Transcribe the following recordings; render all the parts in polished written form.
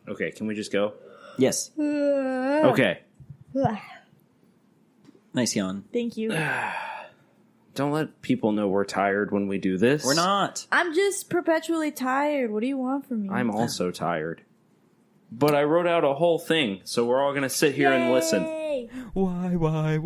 Okay, can we just go? Yes. Okay. Nice yawn. Thank you. Don't let people know we're tired when we do this. We're not. I'm just perpetually tired. What do you want from me? I'm also tired. But I wrote out a whole thing, so we're all going to sit here and listen. Why?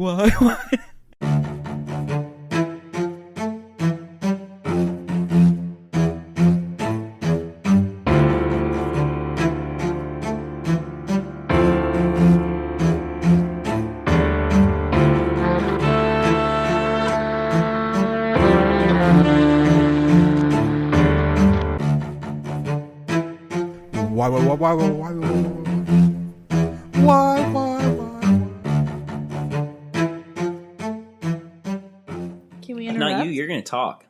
Can we interrupt? Not you. You're going to talk.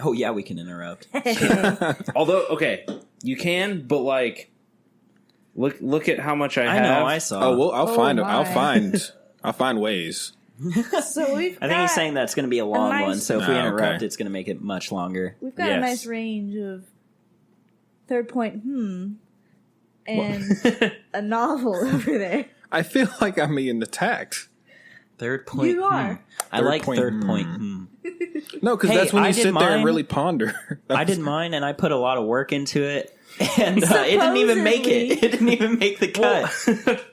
Oh, yeah, we can interrupt. Although, okay, you can, but like, look at how much I have. I know, I saw. Oh, well, I'll find my. I'll find ways. So I think he's saying that's going to be a long nice- one, so if we Ah, interrupt, okay. it's going to make it much longer. we've got a Yes. nice range of third point, and a novel over there. I feel like I'm being attacked. Third point. You are. I Third like point, third point. No, because Hey, that's when I you did sit there and mine. really ponder. I did mine, and I put a lot of work into it, and it didn't even make it. It didn't even make the cut.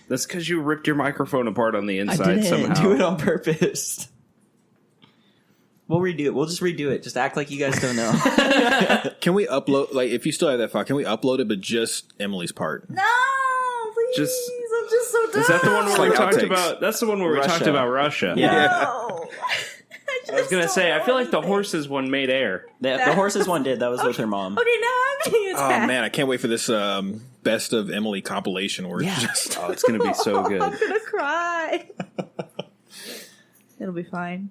That's because you ripped your microphone apart on the I inside didn't somehow. do it on purpose. We'll redo it. We'll just redo it. Just act like you guys don't know. Can we upload, like, if you still have that file, can we upload it, but just Emily's part? No, please. I'm just so done. Is that the one where It's we like talked outtakes. about? That's the one where we Russia. talked about Russia. Yeah. No. I was gonna say, I feel like the horses one made air. The horses one did. That was with her mom. Okay, now I'm being attacked. Oh, man, I can't wait for this Best of Emily compilation where it's just... Oh, it's gonna be so I'm good. gonna cry. It'll be fine.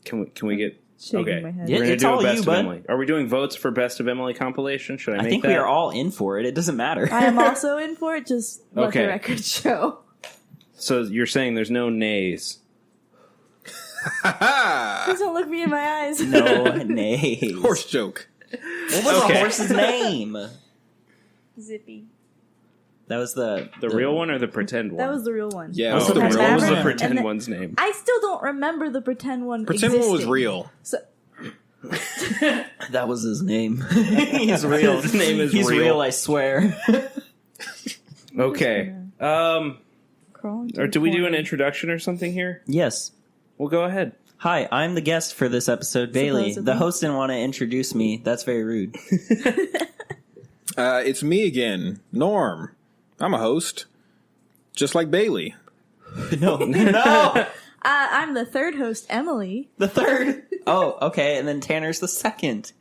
Can we get? Shaking Okay, my head. Yeah, we're gonna it's do all a best you, of bud. Emily. Are we doing votes for best of Emily compilation? Should I I make think that? we are all in for it. It doesn't matter. I am also in for it. Just let Okay. the record show. So you're saying there's no nays? Please don't look me in my eyes. No nays. Horse joke. What was the Okay. horse's name? Zippy. That was the Real one or the pretend one? That was the real one. Yeah, What's oh, the the real real What was one. the pretend And then- one's name? I still don't remember the pretend one. Pretend one was existing. real. So That was his name. He's real. His name is He's real. real, I swear. Okay. crawl into Or the do we do an corner. introduction or something here? Yes. Well, go ahead. Hi, I'm the guest for this episode, Bailey. Supposedly. The host didn't want to introduce me. That's very rude. It's me again, Norm. I'm a host, just like Bailey. No. No! I'm the third host, Emily. The third. Oh, okay. And then Tanner's the second.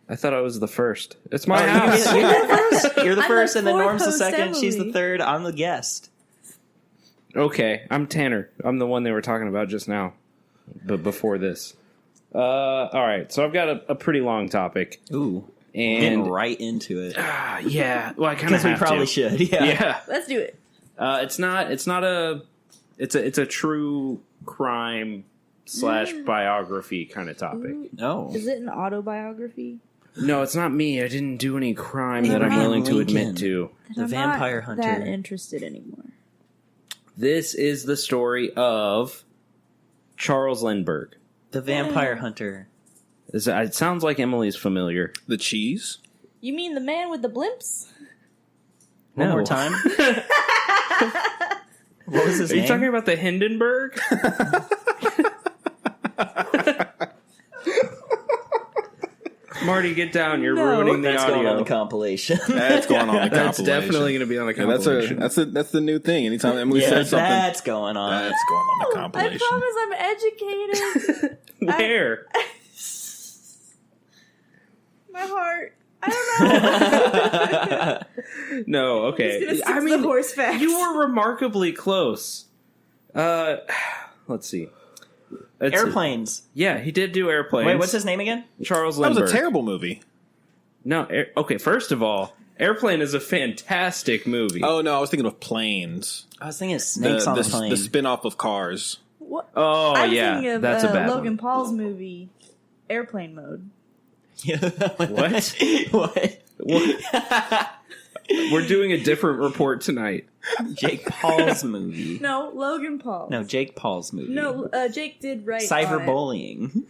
I thought I was the first. It's my You're house. the first. You're the I'm first, the and then fourth Norm's the host, second. She's the Emily. third. I'm the guest. Okay, I'm Tanner. I'm the one they were talking about just now, but before this. All right, so I've got a pretty long topic, Ooh. and Getting right into it. yeah, well, I kind of Because we have probably to. should. Yeah. Yeah, Let's do it. it's a true crime / biography kind of topic. No. Is it an autobiography? No, it's not me. I didn't do any crime that I'm Abraham willing to Lincoln. admit to. The I'm vampire not hunter. That interested anymore. This is the story of Charles Lindbergh. The vampire hunter. It sounds like Emily's familiar. The cheese? You mean the man with the blimps? One No. more time. What was his Are you name? talking about the Hindenburg? Marty, get down. You're No. ruining the That's audio. going on the compilation. That's going on the That's compilation. definitely going to be on the Yeah, compilation. that's the new thing. Anytime Emily Yeah, says something, that's going on. that's going on the I compilation. promise I'm educated. Where? My heart. I don't know. No, okay. Just gonna stick to the horse facts. you were remarkably close. Let's see. Airplanes. Yeah, he did do airplanes. Wait, what's his name again? Charles That Lindbergh. was a terrible movie. No, okay, first of all, Airplane is a fantastic movie. Oh no, I was thinking of Planes. I was thinking snakes on a plane. The spin-off of Cars. What? Oh, I'm yeah, thinking of that's a bad Logan one. Paul's movie, Airplane Mode. Yeah. What? What? We're doing a different report tonight. Jake Paul's movie. No, Logan Paul. No, Jake Paul's movie. No, Jake did write Cyberbullying.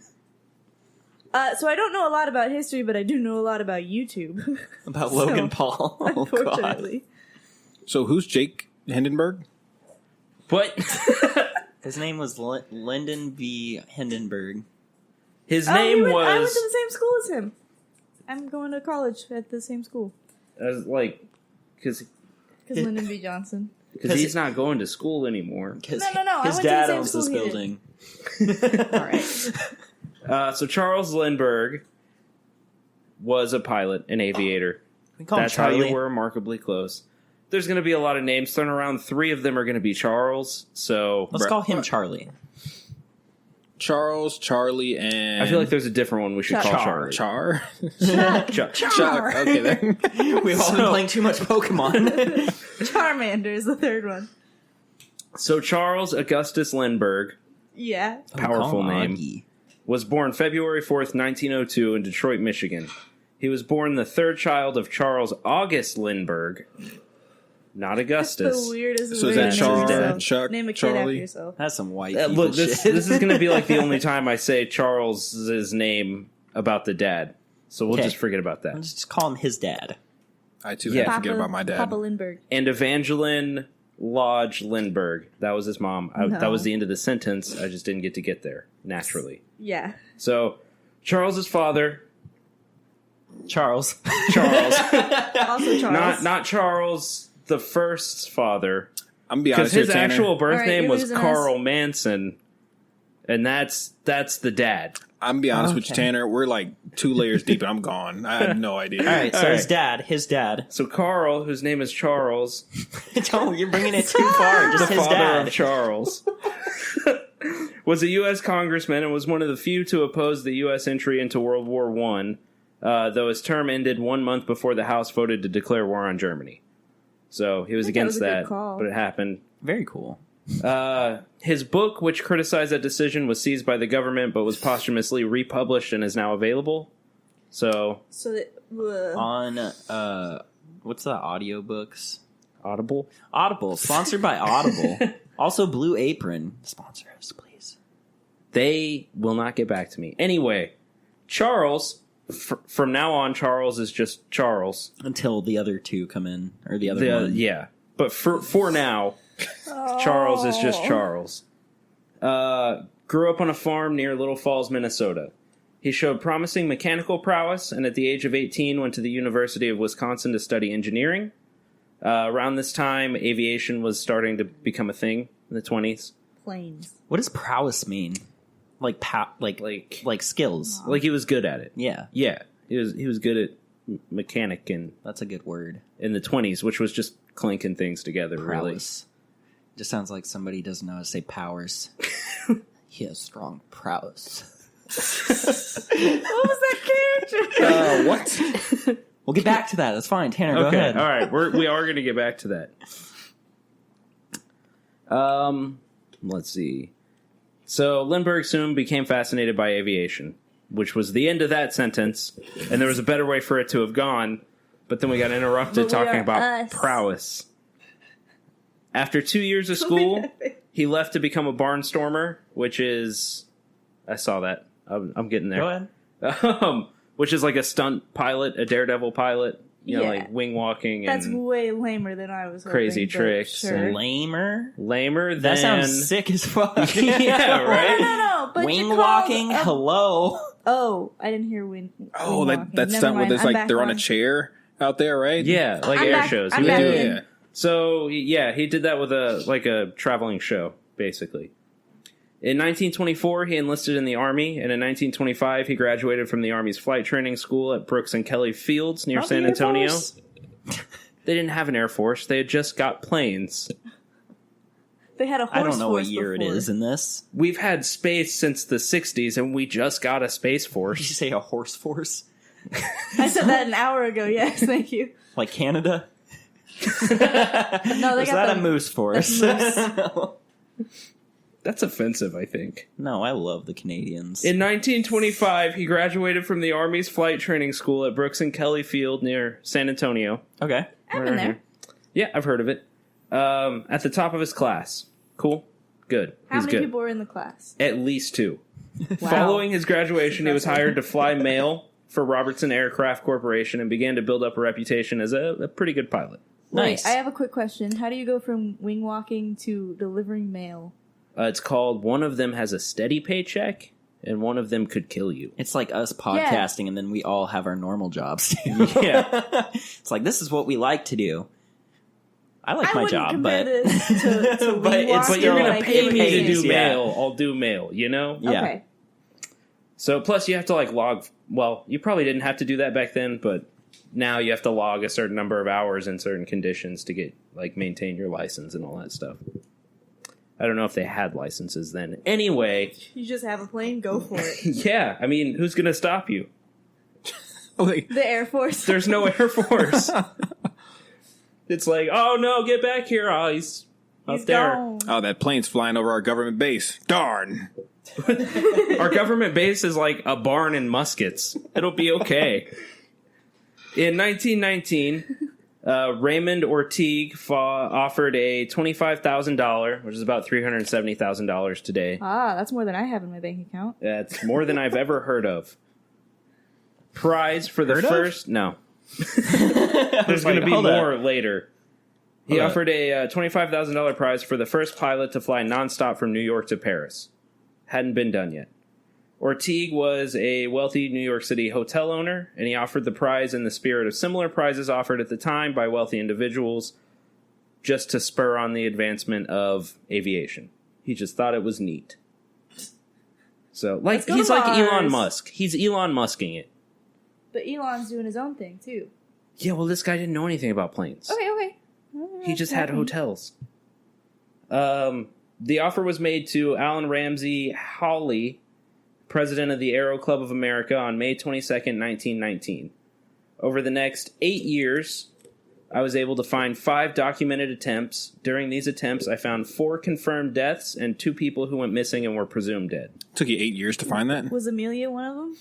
So I don't know a lot about history, but I do know a lot about YouTube. About Logan Paul. Oh, unfortunately. God. So who's Jake Hindenburg? What? His name was Lyndon V. Hindenburg. His name was... I went to the same school as him. I'm going to college at the same school. Because Lyndon B. Johnson. Because he's not going to school anymore. No. His dad owns this building. All right. So Charles Lindbergh was a pilot, an aviator. We call him That's how Charlie. you were remarkably close. There's going to be a lot of names thrown around. 3 of them are going to be Charles. So Let's call him Charlie. Charles, Charlie, and... I feel like there's a different one we should call Charlie. Char? Char. Okay, then. We've all been playing too much Pokemon. Charmander is the third one. So Charles Augustus Lindbergh, Yeah. powerful Call him name, Augie. was born February 4th, 1902 in Detroit, Michigan. He was born the third child of Charles August Lindbergh, not Augustus. The weirdest So way is that to Charles, name yourself. Chuck, Name a kid after Charlie? yourself. That's some white people Look, this shit. is going to be like the only time I say Charles's name about the dad. So we'll Okay. just forget about that. Let's just call him his dad. I, too, Yeah. have to forget about my dad. Papa Lindbergh. And Evangeline Lodge Lindbergh. That was his mom. No. That was the end of the sentence. I just didn't get there naturally. Yeah. So Charles's father, Charles. Charles, Also Charles. not Charles the first's father, I'm going to be because honest here, his Tanner. actual birth Alright, name you're was losing Carl Manson, and that's the dad. I'm going to be honest with you, Okay. Tanner. We're like 2 layers deep, and I'm gone. I have no idea. All right, so All right. his dad. So Carl, whose name is Charles, Don't, you're bringing it too far. Just the his father dad. of Charles, was a U.S. congressman and was one of the few to oppose the U.S. entry into World War I, though his term ended 1 month before the House voted to declare war on Germany. So he was I think that against was a good that, call. but it happened. Very cool. His book, which criticized that decision, was seized by the government, but was posthumously republished and is now available. So On, what's the audiobooks? Audible. Audible. Sponsored by Audible. Also, Blue Apron. Sponsor us, please. They will not get back to me. Anyway, Charles, from now on, Charles is just Charles. Until the other two come in. Or the other one. Yeah. But for now, Charles is just Charles. Grew up on a farm near Little Falls, Minnesota. He showed promising mechanical prowess, and at the age of 18 went to the University of Wisconsin to study engineering. Around this time, aviation was starting to become a thing in the 20s. planes. What does prowess mean? Like skills. Like he was good at it. Yeah, Yeah, he was good at mechanic in that's a good word. the 20s, which was just clinking things together. Really, Prowess. Just sounds like somebody doesn't know how to say powers. He has strong prowess. What was that character? What? We'll get back to that. That's fine. Tanner, go okay, ahead. all right, we are going to get back to that. Let's see. So Lindbergh soon became fascinated by aviation, which was the end of that sentence, and there was a better way for it to have gone, but then we got interrupted But we talking are about us. prowess. After 2 years of school, he left to become a barnstormer, which is... I saw that. I'm getting there. Go ahead. Which is like a stunt pilot, a daredevil pilot, you know, Yeah. like wing walking and That's way lamer than I was hoping. crazy but tricks Sure. Lamer? lamer than... That sounds sick as fuck. Yeah, right? No. But Wing you're walking? called a- Hello? Oh, I didn't hear wing. Oh, wing that walking. that's Never stunt where mind. there's I'm like back they're on a on. chair out there, right? Yeah, like I'm air back- shows. I'm He would back do in. it. So, yeah, he did that with a traveling show, basically. In 1924, he enlisted in the Army, and in 1925, he graduated from the Army's flight training school at Brooks and Kelly Fields near Not San the Air Antonio. Force. They didn't have an Air Force. They had just got planes. They had a horse I don't know what force year before. it is in this. We've had space since the 60s, and we just got a Space Did you Force. say a horse force? I said that an hour ago. Yes, thank you. Like Canada? No, they Is got that the a moose force? moose. That's offensive, I think. No, I love the Canadians. In 1925, he graduated from the Army's flight training school at Brooks and Kelly Field near San Antonio. Okay. I've been there. Yeah, I've heard of it. At the top of his class. Cool. Good. How He's many good. people were in the class? At least 2. Wow. Following his graduation, he was hired to fly mail for Robertson Aircraft Corporation and began to build up a reputation as a pretty good pilot. Nice. Wait, I have a quick question. How do you go from wing walking to delivering mail? It's called One of Them Has a Steady Paycheck, and one of them could kill you. It's like us podcasting, and then we all have our normal jobs too. Yeah. It's like, this is what we like to do. I like my wouldn't job, compare but this to But wing it's- But walking, you're going like, to pay it me to pays. do Yeah. mail. I'll do mail, you know? yeah. Okay. So, plus you have to, like, log... Well, you probably didn't have to do that back then, but now you have to log a certain number of hours in certain conditions to get, like, maintain your license and all that stuff. I don't know if they had licenses then. Anyway, You just have a plane, go for it. yeah, I mean, who's going to stop you? Like, The Air Force. There's no Air Force. It's like, oh, no, get back here. Oh, he's up He's there. gone. oh, that plane's flying over our government base. Darn. Our government base is like a barn and muskets. It'll be okay. In 1919, Raymond Ortigue offered a $25,000, which is about $370,000 today. Ah, that's more than I have in my bank account. That's more than I've ever heard of. Prize for the Heard of? first... No. There's going to be hold more later. He Hold offered a $25,000 prize for the first pilot to fly nonstop from New York to Paris. Hadn't been done yet. Ortigue was a wealthy New York City hotel owner, and he offered the prize in the spirit of similar prizes offered at the time by wealthy individuals just to spur on the advancement of aviation. He just thought it was neat. So, like, Let's go he's to like Elon Mars. Musk. He's Elon Musking it. But Elon's doing his own thing, too. Yeah, well, this guy didn't know anything about planes. Okay. He just had hotels. The offer was made to Alan Ramsey Hawley, president of the Aero Club of America, on May 22nd, 1919. Over the next 8 years, I was able to find 5 documented attempts. During these attempts, I found 4 confirmed deaths and 2 people who went missing and were presumed dead. Took you 8 years to find that? Was Amelia one of them?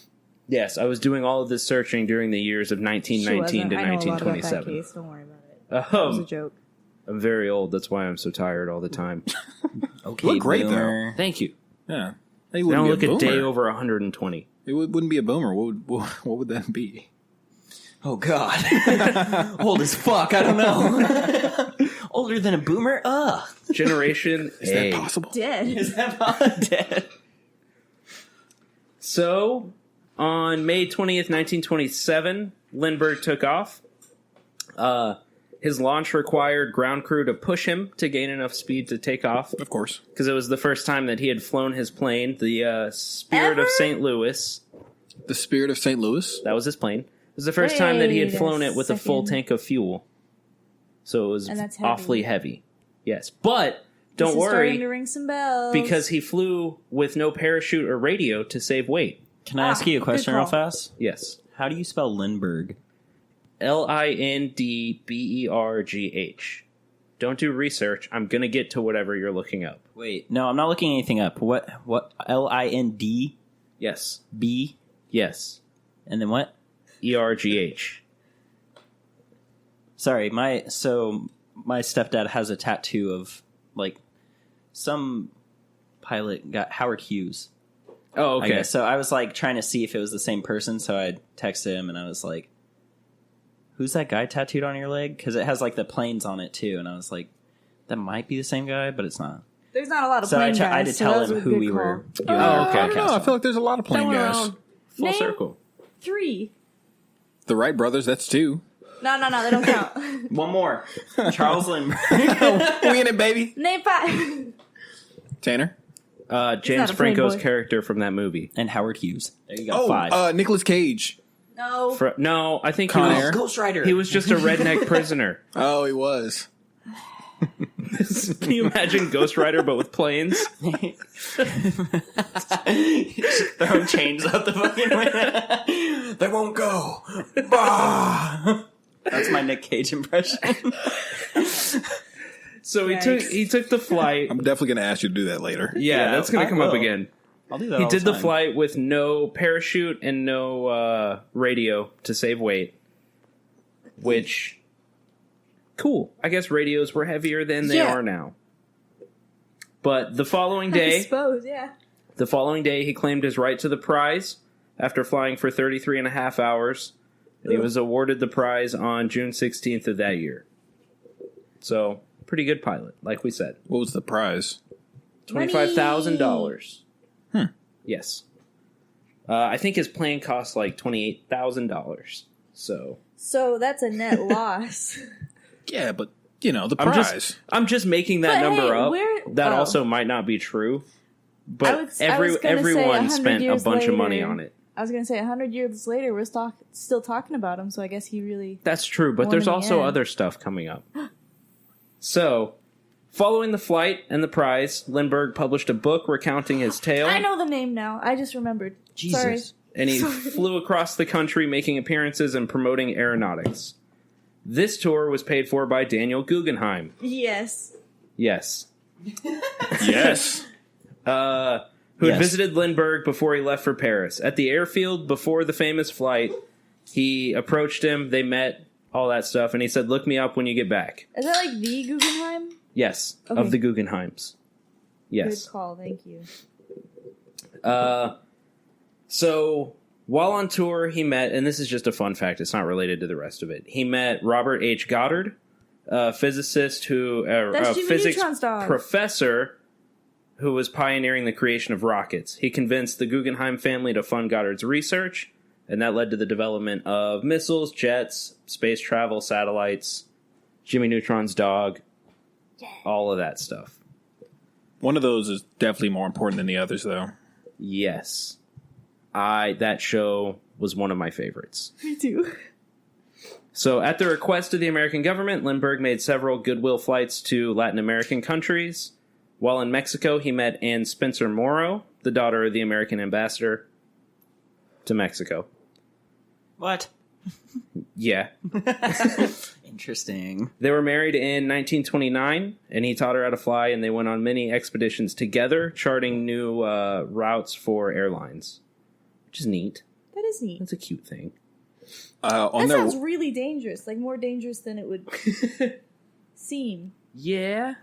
Yes, I was doing all of this searching during the years of 1919 to I know a lot about that 1927. case. Don't worry about it. That was a joke. I'm very old. That's why I'm so tired all the time. Okay, Look great, boomer. Thank you. Yeah. Hey, I don't look a day over 120. It wouldn't be a boomer. What would that be? Oh, God. Old as fuck. I don't know. Older than a boomer? Ugh. Generation Is A. that possible? Dead. Is that dead? So, on May 20th, 1927, Lindbergh took off. His launch required ground crew to push him to gain enough speed to take off, Of course. because it was the first time that he had flown his plane, the Spirit of Ever? St. Louis. The Spirit of St. Louis? That was his plane. It was the first time that he had Wait a flown it with a full second. tank of fuel. So it was And that's heavy. awfully heavy. Yes. But don't This is starting to worry, ring some bells. because he flew with no parachute or radio to save weight. Can I ask you a good question call. real fast? Yes. How do you spell Lindbergh? Lindbergh. Don't do research. I'm going to get to whatever you're looking up. Wait, no, I'm not looking anything up. What? Lindb? Yes. Yes. And then what? ERGH. Sorry, my stepdad has a tattoo of like some pilot got Howard Hughes. Oh, I okay. guess. So I was like trying to see if it was the same person, so I texted him and I was like, "Who's that guy tattooed on your leg?" Because it has like the planes on it too, and I was like, "That might be the same guy, but it's not." There's not a lot of So plane I guys. had to so tell that was him a who good we call. were doing Oh, our okay. I don't know. I podcast. feel like there's a lot of plane That went guys. around full Name- circle. 3. The Wright brothers, that's 2. No, they don't count. One more, Charles Lindbergh. We in it, baby. Name 5. Tanner? James not a Franco's playboy. character from that movie. and Howard Hughes. There you go. 5. Oh, Nicolas Cage. No. No, I think Con he Air. was, Ghost Rider. he was just a redneck prisoner. Oh, he was. Can you imagine Ghost Rider but with planes? throwing chains out the fucking way. They won't go. Bah! That's my Nick Cage impression. So Yikes. he took the flight. I'm definitely going to ask you to do that later. Yeah, that's going I to come up will. again. I'll do that. He all did the the time. flight with no parachute and no radio to save weight, which cool. I guess radios were heavier than they Yeah. are now. But the following I day, suppose, yeah. he claimed his right to the prize after flying for 33 and a half hours, and he was awarded the prize on June 16th of that year. So, pretty good pilot, like we said. What was the prize? $25,000. Yes. I think his plane cost like $28,000. So that's a net loss. Yeah, but, the prize. I'm just making that But number hey, up. That oh. also might not be true. But I was gonna say everyone 100 spent a years bunch of money later. on it. I was going to say 100 years later, we're still talking about him, so I guess he really... That's true, but One there's in the also end. other stuff coming up. So, following the flight and the prize, Lindbergh published a book recounting his tale. I know the name now. I just remembered. Jesus. Sorry. And he flew across the country making appearances and promoting aeronautics. This tour was paid for by Daniel Guggenheim. Yes. Yes. Yes. Who had Yes. visited Lindbergh before he left for Paris. At the airfield before the famous flight, he approached him, they met, all that stuff, and he said, "Look me up when you get back." Is that like the Guggenheim? Yes, Okay. of the Guggenheims. Yes. Good call, thank you. So, while on tour, he met, and this is just a fun fact, it's not related to the rest of it. He met Robert H. Goddard, a physicist That's a Jimmy physics Neutron's dog. professor who was pioneering the creation of rockets. He convinced the Guggenheim family to fund Goddard's research, and that led to the development of missiles, jets, space travel, satellites, Jimmy Neutron's dog, all of that stuff. One of those is definitely more important than the others, though. Yes. That show was one of my favorites. Me too. So, at the request of the American government, Lindbergh made several goodwill flights to Latin American countries. While in Mexico, he met Ann Spencer Morrow, the daughter of the American ambassador to Mexico. What? Yeah. Interesting. They were married in 1929, and he taught her how to fly, and they went on many expeditions together, charting new routes for airlines, which is neat. That is neat. That's a cute thing. On That their, sounds really dangerous. Like, more dangerous than it would seem. Yeah.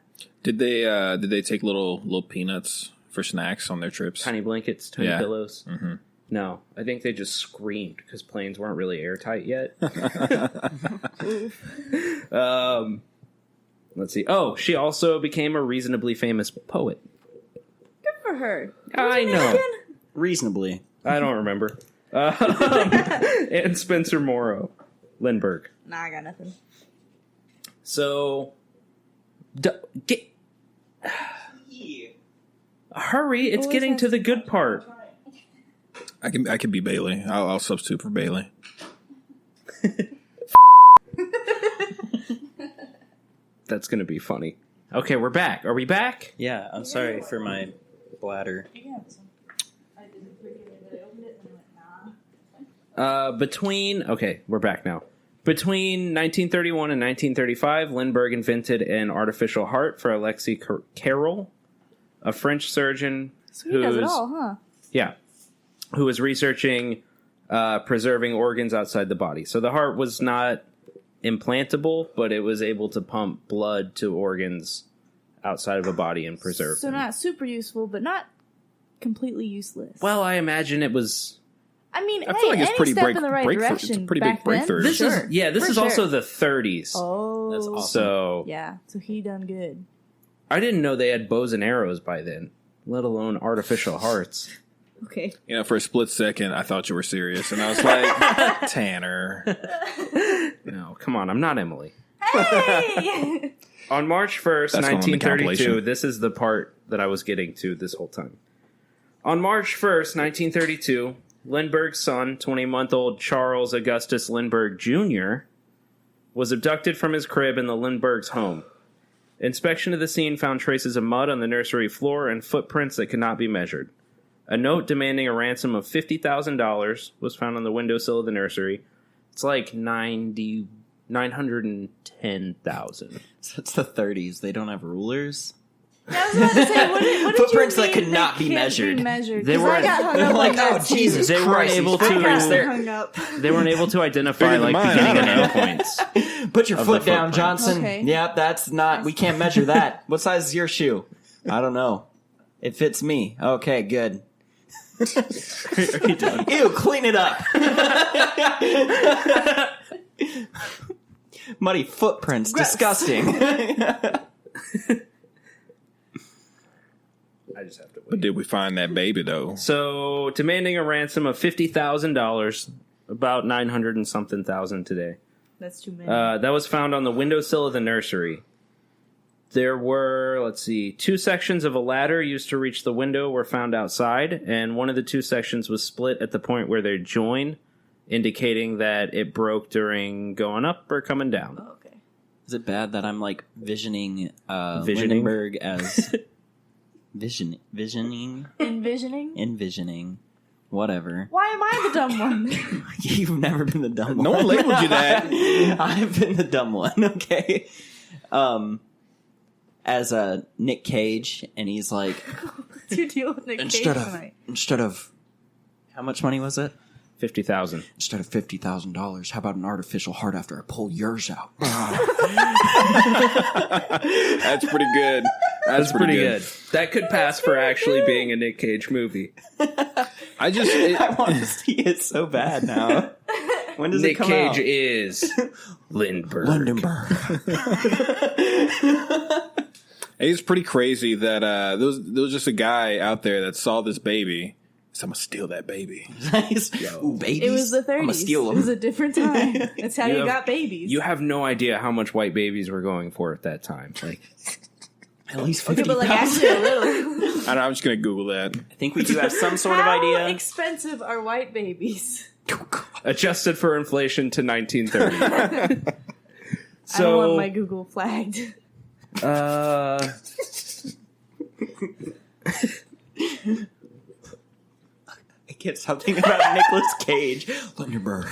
did they take little peanuts for snacks on their trips? Tiny blankets, tiny Yeah. pillows. Mm-hmm. No, I think they just screamed because planes weren't really airtight yet. Let's see. Oh, she also became a reasonably famous poet. Good for her. I know. Reasonably. I don't remember. And Spencer Morrow. Lindbergh. Nah, I got nothing. So, get... Hurry, it's Always getting has to the good part. I can be Bailey. I'll substitute for Bailey. That's going to be funny. Okay, we're back. Are we back? Yeah, I'm sorry for my bladder. I didn't forget that I opened it and I went, nah. Okay, we're back now. Between 1931 and 1935, Lindbergh invented an artificial heart for Alexis Carrel, a French surgeon So he does it all, huh? who was researching preserving organs outside the body. So the heart was not implantable, but it was able to pump blood to organs outside of a body and preserve So them. not super useful, but not completely useless. Well, I imagine it was... I mean, I hey, feel like it's any pretty step break- in the right breakthrough- direction. it's a pretty back big breakthrough. Then, This sure. is For also sure. the 30s. Oh, That's awesome. So yeah. So he done good. I didn't know they had bows and arrows by then, let alone artificial hearts. Okay. For a split second, I thought you were serious, and I was like, Tanner. No, come on, I'm not Emily. Hey! On March 1st, That's on the 1932, compilation. this is the part that I was getting to this whole time. On March 1st, 1932, Lindbergh's son, 20-month-old Charles Augustus Lindbergh Jr., was abducted from his crib in the Lindbergh's home. Inspection of the scene found traces of mud on the nursery floor and footprints that could not be measured. A note demanding a ransom of $50,000 was found on the windowsill of the nursery. It's like $90 $910,000. So it's the 30s. They don't have rulers. I was about to say, what did Footprints you that mean could not be can't measured. They 'Cause I weren't- got hung up Like, on that oh, too. Jesus They weren't Christ, able these to- footprints, I they're- got hung up. They weren't able to identify Bigger than like mine, beginning I and don't end points. Put your Of foot the down, footprint. Johnson. Okay. Yeah, that's not. We can't measure that. What size is your shoe? I don't know. It fits me. Okay, good. Are you done? Ew, clean it up. Muddy footprints. Gross. Disgusting. I just have to wait. But did we find that baby though? So, demanding a ransom of $50,000, about 900 and something thousand today. That's too many. That was found on the windowsill of the nursery. There were, 2 sections of a ladder used to reach the window were found outside, and one of the 2 sections was split at the point where they join, indicating that it broke during going up or coming down. Oh, okay. Is it bad that I'm like visioning Visioning? Lindbergh as visioning, envisioning, whatever? Why am I the dumb one? You've never been the dumb one. No one labeled you that. I've been the dumb one. Okay. As a Nick Cage, and he's like, What's your deal with Nick Cage tonight? instead of how much money was it? 50,000. Instead of $50,000, how about an artificial heart after I pull yours out? That's pretty good. That's Pretty good. That could pass for actually being a Nick Cage movie. I just I want to see it so bad now. When does Nick it come Cage out? is Lindbergh. Lindbergh. it's pretty crazy that there was just a guy out there that saw this baby. So I'm gonna steal that baby. Nice. Ooh, babies. It was the I'm gonna 30s. steal It them. was a different time. That's how You you have- got babies. You have no idea how much white babies were going for at that time. Like, At least okay, 50,000. but like actually a little. I know, I'm just gonna Google that. I think we do have some sort of How idea. expensive are white babies? adjusted for inflation to 1930. I don't want So, my Google flagged. I get something about Nicolas Cage. Lindbergh.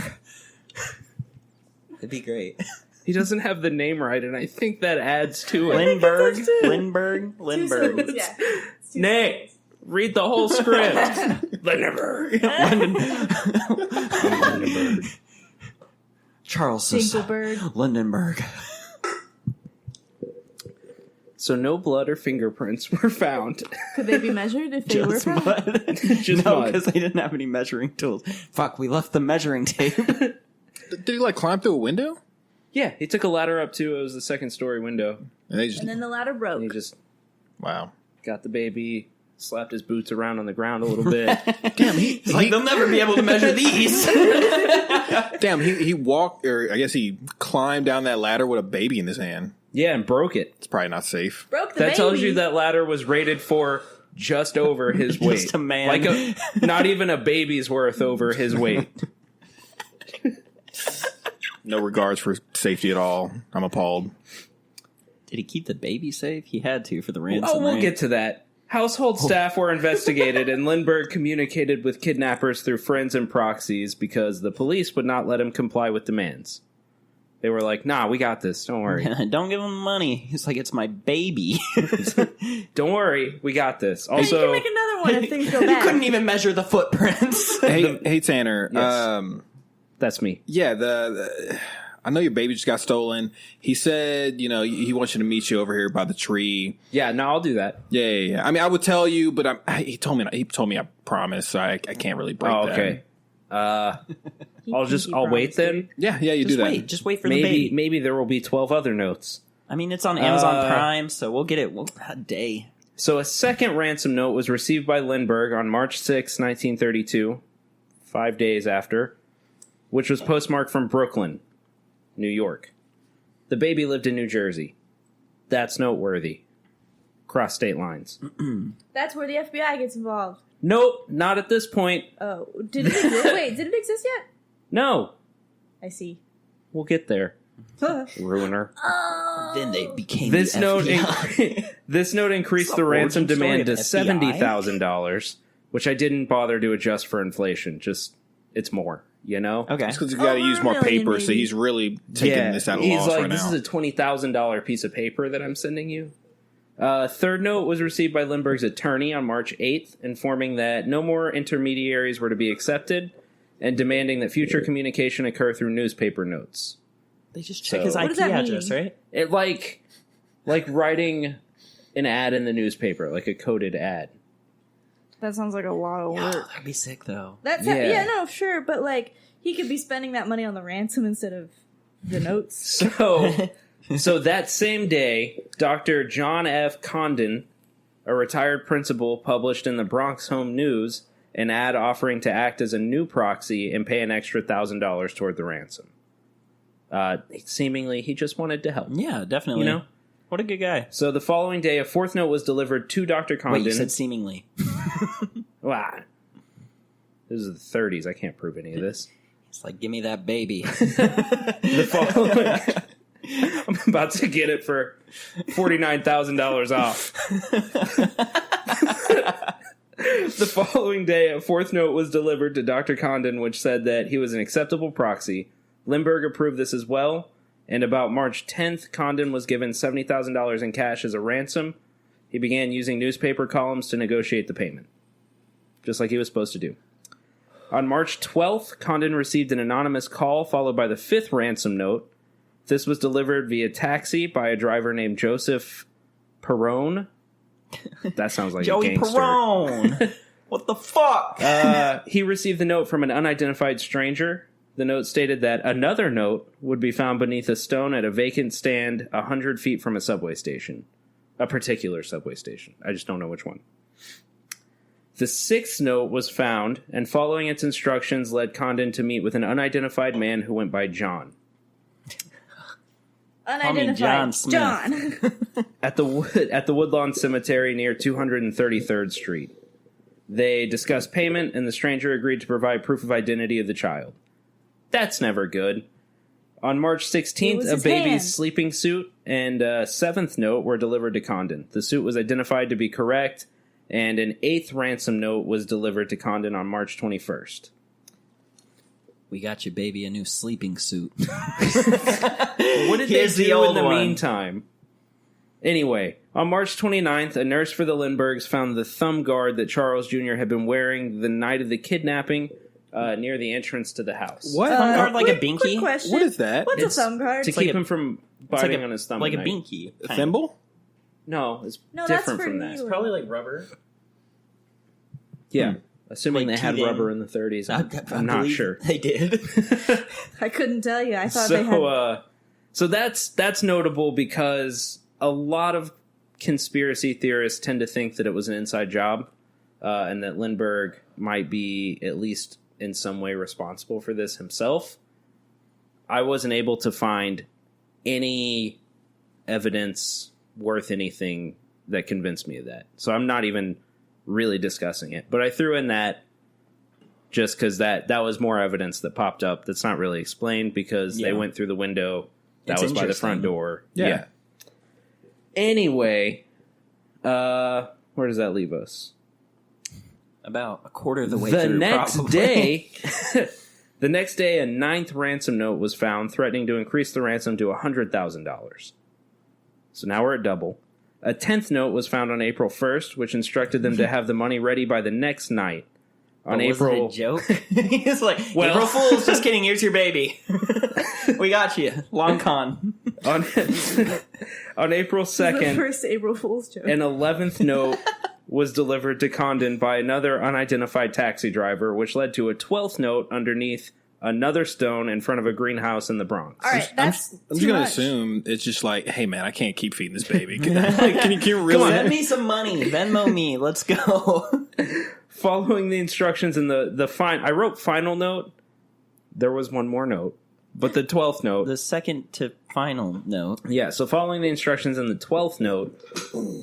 That'd be great. he doesn't have the name right, and I think that adds to it. Lindbergh. That's too- Lindbergh. Two Lindbergh. syllables, yeah. It's two Nay, syllables. read the whole script. Lindbergh. Lindbergh. Charles Dinkelberg. Lindenberg. So no blood or fingerprints were found. Could they be measured if they were Just found? mud. Just no, mud. because they didn't have any measuring tools. Fuck, we left the measuring tape. Did he like climb through a window? Yeah, he took a ladder up too. It was the second story window. And they just And then the ladder broke. And he just wow. got the baby, slapped his boots around on the ground a little bit. Damn, He's like, they'll never be able to measure these. he walked, or I guess he climbed down that ladder with a baby in his hand. Yeah, and broke it. It's probably not safe. Broke the That baby. tells you that ladder was rated for just over his weight. Just a man. Like not even a baby's worth over his weight. No regards for safety at all. I'm appalled. Did he keep the baby safe? He had to for the ransom. Oh, we'll right? get to that. Household staff were investigated, and Lindbergh communicated with kidnappers through friends and proxies because the police would not let him comply with demands. They were like, nah, we got this. Don't worry. Don't give him money. He's like, it's my baby. Don't worry. We got this. Hey, you can Also, make another one if things go He bad. couldn't even measure the footprints. Hey Tanner. Yes. That's me. Yeah, the I know your baby just got stolen. He said, he wants you to meet you over here by the tree. Yeah, no, I'll do that. Yeah. I mean, I would tell you, but he told me I promise. So I can't really break Oh, that. okay. I'll wait then. Yeah, you do Just that. wait. Just wait for the baby. Maybe there will be 12 other notes. I mean, it's on Amazon Prime, so we'll get it a day. So a second ransom note was received by Lindbergh on March 6, 1932, 5 days after, which was postmarked from Brooklyn, New York. The baby lived in New Jersey. That's noteworthy. Cross state lines. That's where the FBI gets involved. Nope, not at this point. Oh, did it exist? Wait, did it exist yet? No, I see. we'll get there. Ruiner. Then they became This the note, FBI. this note increased the Some ransom origin story demand to of FBI? $70,000, which I didn't bother to adjust for inflation. Just, it's more. You know? Okay. It's because he's got to use more $1 million, paper, so maybe. he's really taking this out of he's loss like, right this now. is a $20,000 piece of paper that I'm sending you. Third note was received by Lindbergh's attorney on March 8th, informing that no more intermediaries were to be accepted and demanding that future communication occur through newspaper notes. They just check So- his What IP does that address, mean? right? It like writing an ad in the newspaper, like a coded ad. That sounds like a lot of work. That'd be sick, though. That's Yeah. no, sure, but like he could be spending that money on the ransom instead of the notes. So that same day, Dr. John F. Condon, a retired principal, published in the Bronx Home News an ad offering to act as a new proxy and pay an extra $1,000 toward the ransom. Seemingly, he just wanted to help. Yeah, definitely. You know? What a good guy. So the following day, a fourth note was delivered to Dr. Condon. Wait, you said seemingly. Wow. This is the 30s. I can't prove any of this. It's like, give me that baby. The following... I'm about to get it for $49,000 off. The following day, a fourth note was delivered to Dr. Condon, which said that he was an acceptable proxy. Lindbergh approved this as well, and about March 10th, Condon was given $70,000 in cash as a ransom. He began using newspaper columns to negotiate the payment, just like he was supposed to do. On March 12th, Condon received an anonymous call followed by the fifth ransom note. This was delivered via taxi by a driver named Joseph Perrone. That sounds like Joey a gangster. Perrone. What the fuck? He received the note from an unidentified stranger. The note stated that another note would be found beneath a stone at a vacant stand 100 feet from a subway station. A particular subway station. I just don't know which one. The sixth note was found, and following its instructions led Condon to meet with an unidentified man who went by John. Unidentified. John Smith. John. At the Woodlawn Cemetery near 233rd Street. They discussed payment, and the stranger agreed to provide proof of identity of the child. That's never good. On March It 16th, was a his baby's hand. sleeping suit and a seventh note were delivered to Condon. The suit was identified to be correct, and an eighth ransom note was delivered to Condon on March 21st. We got your baby a new sleeping suit. What did Here's they the do old in the one. meantime? Anyway, on March 29th, a nurse for the Lindberghs found the thumb guard that Charles Jr. had been wearing the night of the kidnapping near the entrance to the house. What? Thumb guard like a Quick binky? question. What is that? What's It's a thumb guard? To like keep a- him from It's like biting a, on his thumb like at a night. binky. A kind of. thimble? No, it's No, that's different for from that. you. Probably like rubber. Yeah. Assuming Like they had teething. rubber in the 30s. I'm not believe sure. They did. I couldn't tell you. I thought they had. So that's notable because a lot of conspiracy theorists tend to think that it was an inside job, and that Lindbergh might be at least in some way responsible for this himself. I wasn't able to find any evidence worth anything that convinced me of that. So I'm not even really discussing it. But I threw in that just because that was more evidence that popped up that's not really explained because they Yeah. went through the window that It's was by the front interesting. door. Yeah. Anyway, where does that leave us? About a quarter of the way The through, next probably. day, the next day, a ninth ransom note was found, threatening to increase the ransom to $100,000. So now we're at double. A 10th note was found on April 1st, which instructed them to have the money ready by the next night. On Was April, it a joke? He's like, Well- April Fools, just kidding, here's your baby. We got you. Long con. on, on April the 2nd, first April Fool's joke. an 11th note was delivered to Condon by another unidentified taxi driver, which led to a 12th note underneath another stone in front of a greenhouse in the Bronx. All right, that's I'm just too gonna much. assume it's just like, hey man, I can't keep feeding this baby. Can you really? Send me some money. Venmo me. Let's go. Following the instructions in I wrote final note. There was one more note, but the 12th note. The second to final note. Yeah, so following the instructions in the 12th note,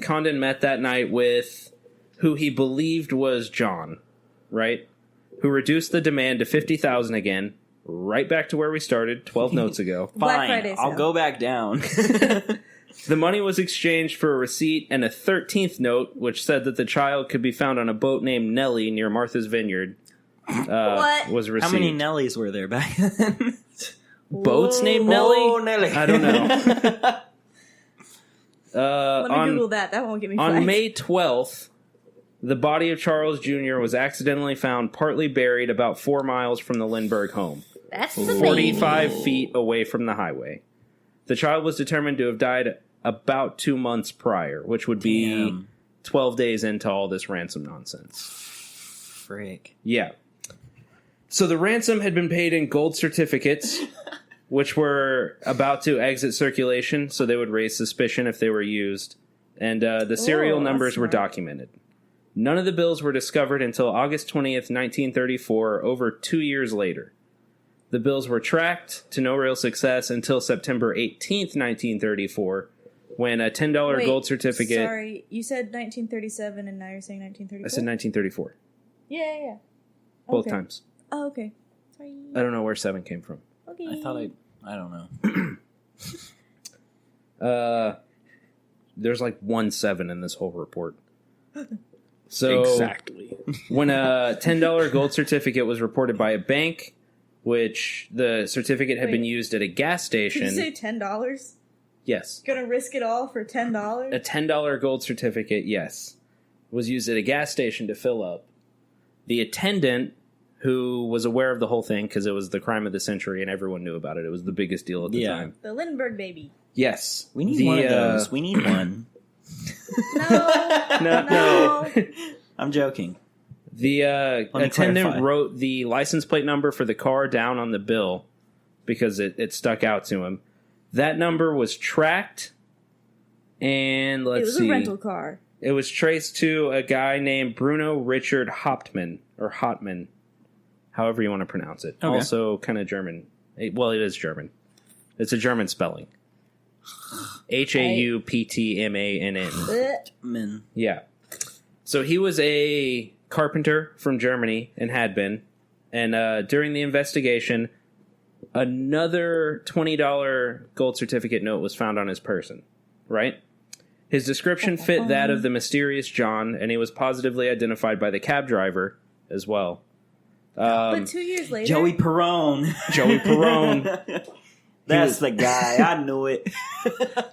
Condon met that night with who he believed was John, right? Who reduced the demand to $50,000 again, right back to where we started 12 notes ago. Black Fine. Friday I'll sale. go back down. The money was exchanged for a receipt and a 13th note, which said that the child could be found on a boat named Nellie near Martha's Vineyard. What? was received. How many Nellies were there back then? boats named Nelly? Oh, Nelly. I don't know. Let me Google that. That won't get me On flagged. May 12th, the body of Charles Jr. was accidentally found partly buried about 4 miles from the Lindbergh home, That's the 45 feet away from the highway. The child was determined to have died about 2 months prior, which would be Damn. 12 days into all this ransom nonsense. Frick. Yeah. So the ransom had been paid in gold certificates, which were about to exit circulation, so they would raise suspicion if they were used. And the serial that's numbers were smart. documented. None of the bills were discovered until August 20th, 1934, over 2 years later. The bills were tracked to no real success until September 18th, 1934, when a $10 Wait, gold certificate... Sorry, you said 1937 and now you're saying 1934? I said 1934. Yeah. Both Okay. times. Oh, okay. Sorry. I don't know where 7 came from. Okay. I thought I don't know. There's like 1 7 in this whole report. So Exactly. when a $10 gold certificate was reported by a bank, which the certificate had been Wait. used at a gas Did station. you say $10? Yes. Gonna risk it all for $10? A $10 gold certificate, yes, was used at a gas station to fill up. The attendant, who was aware of the whole thing because it was the crime of the century and everyone knew about it. It was the biggest deal at the time. The Lindbergh baby. Yes. We need one of those. We need one. No. No. I'm joking. The me attendant clarify. wrote the license plate number for the car down on the bill because it stuck out to him. That number was tracked, and It let's was see. a rental car. It was traced to a guy named Bruno Richard Hauptmann, or Hauptmann, however you want to pronounce it. Okay. Also kind of German. Well, it is German. It's a German spelling. Hauptmann. Ugh. Men. Yeah. So he was a carpenter from Germany and had been. And during the investigation, another $20 gold certificate note was found on his person, right? His description fit that of the mysterious John, and he was positively identified by the cab driver as well. But 2 years later, Joey Perone. Joey Perone. That's the guy. I knew it.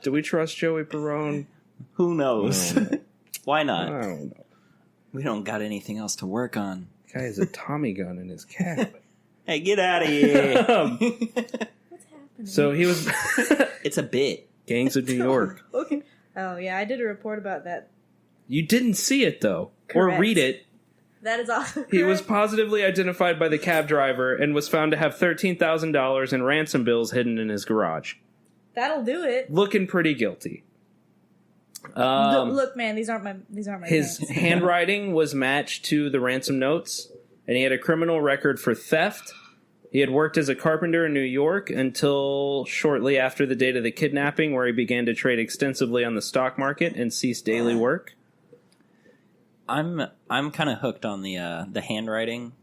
Do we trust Joey Perone? Who knows? Why I not? don't know. We don't got anything else to work on. Guy has a Tommy gun in his cab. Hey, get out of here. what's happening? So he was It's a bit. Gangs of New York. Okay. Oh yeah, I did a report about that. You didn't see it though, Correct. or read it. That is awesome. He was positively identified by the cab driver and was found to have $13,000 in ransom bills hidden in his garage. That'll do it. Looking pretty guilty. Look, man, these aren't my His pants. handwriting was matched to the ransom notes, and he had a criminal record for theft. He had worked as a carpenter in New York until shortly after the date of the kidnapping, where he began to trade extensively on the stock market and ceased daily work. I'm kind of hooked on the handwriting.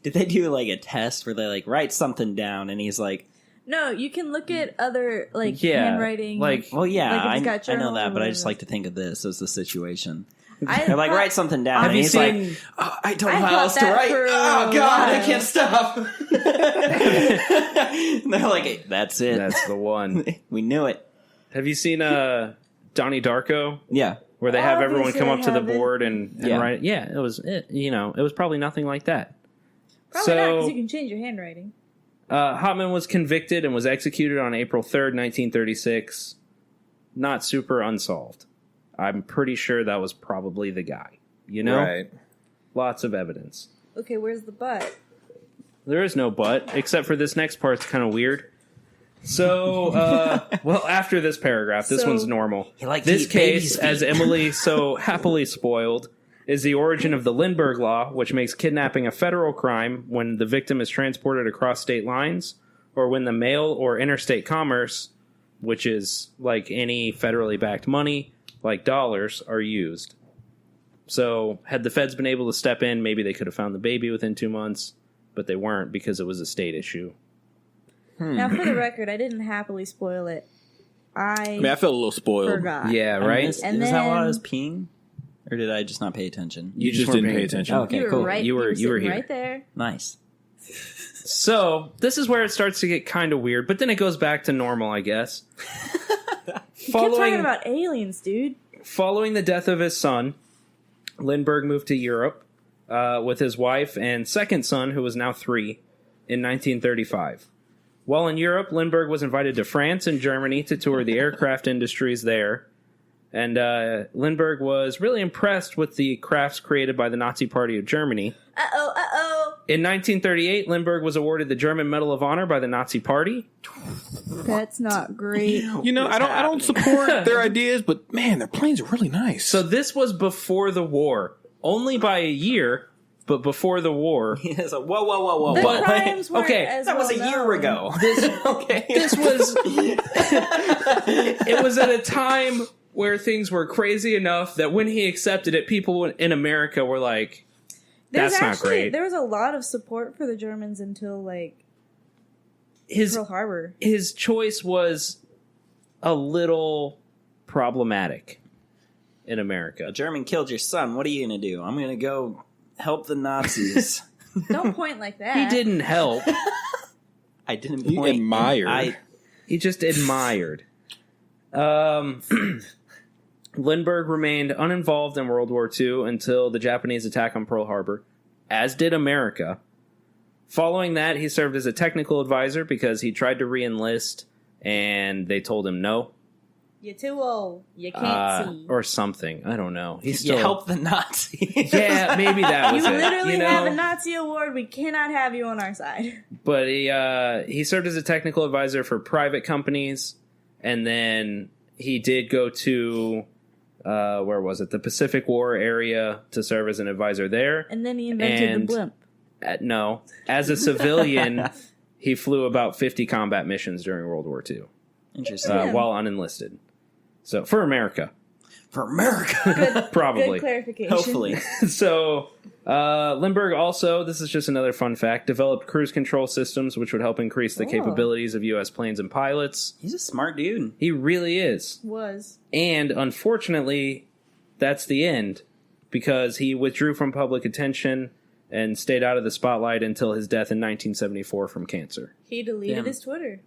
Did they do like a test where they like write something down and he's like, No, you can look at other Yeah, handwriting. like- well, yeah, Like if he's got I know journals that, or but I just whatever. like to think of this as the situation. I They're like, thought- write something down, Have and you he's seen- like, oh, I don't I know how thought else to that write. for a Oh God, I while. can't stop. And they're like, hey, that's it. That's the one. We knew it. Have you seen Donnie Darko? Yeah. Where they have everyone Obviously come I up to the haven't. board and Yeah. write. Yeah, it was. It was probably nothing like that. Probably not, because So you can change your handwriting. Hauptmann was convicted and was executed on April 3rd, 1936. Not super unsolved. I'm pretty sure that was probably the guy. You know, Right. lots of evidence. Okay, where's the butt? There is no but, except for this next part's kind of weird. So, well, after this paragraph, this So- one's normal. He liked to This eat baby's case, feet. as Emily so happily spoiled, is the origin of the Lindbergh Law, which makes kidnapping a federal crime when the victim is transported across state lines, or when the mail or interstate commerce, which is like any federally backed money, like dollars, are used. So, had the feds been able to step in, maybe they could have found the baby within 2 months, but they weren't because it was a state issue. Now, for the record, I didn't happily spoil it. I mean, I felt a little spoiled. forgot. Yeah, I right? missed- And is that why I then- was peeing? Or did I just not pay attention? You just weren't didn't pay paying attention. Oh, okay, You were cool. right. You were sitting here. right there. Nice. So this is where it starts to get kind of weird, but then it goes back to normal, I guess. You kept talking about aliens, dude. Following the death of his son, Lindbergh moved to Europe with his wife and second son, who was now 3, in 1935. While in Europe, Lindbergh was invited to France and Germany to tour the aircraft industries there. And Lindbergh was really impressed with the crafts created by the Nazi Party of Germany. In 1938, Lindbergh was awarded the German Medal of Honor by the Nazi Party. That's not great. You know, I don't support their ideas, but man, their planes are really nice. So this was before the war. Only by a year, but before the war. Yes, whoa. The But- crimes weren't okay, as That was a well year known. ago. Okay. This was... It was at a time where things were crazy enough that when he accepted it, people in America were like, that's not great. There was a lot of support for the Germans until, like, His Pearl Harbor. his choice was a little problematic in A America. German killed your son. What are you going to do? I'm going to go help the Nazis. Don't point like that. He didn't help. I didn't He point. admired. He just admired. Lindbergh remained uninvolved in World War II until the Japanese attack on Pearl Harbor, as did America. Following that, he served as a technical advisor because he tried to re-enlist, and they told him no. You're too old. You can't see. Or something. I don't know. He You still help the Nazis. Yeah, maybe that was You it. literally you know? have a Nazi award. We cannot have you on our side. But he served as a technical advisor for private companies, and then he did go to where was it? The Pacific War area to serve as an advisor there. And then he invented And- the blimp. No, as a civilian, he flew about 50 combat missions during World War II Interesting. Yeah. while unenlisted. So for America, For America. probably. Good clarification. Hopefully. So, Lindbergh also, this is just another fun fact, developed cruise control systems which would help increase the Oh. capabilities of U.S. planes and pilots. He's a smart dude. He really is. Was. And unfortunately, that's the end because he withdrew from public attention and stayed out of the spotlight until his death in 1974 from cancer. He deleted Damn. his Twitter.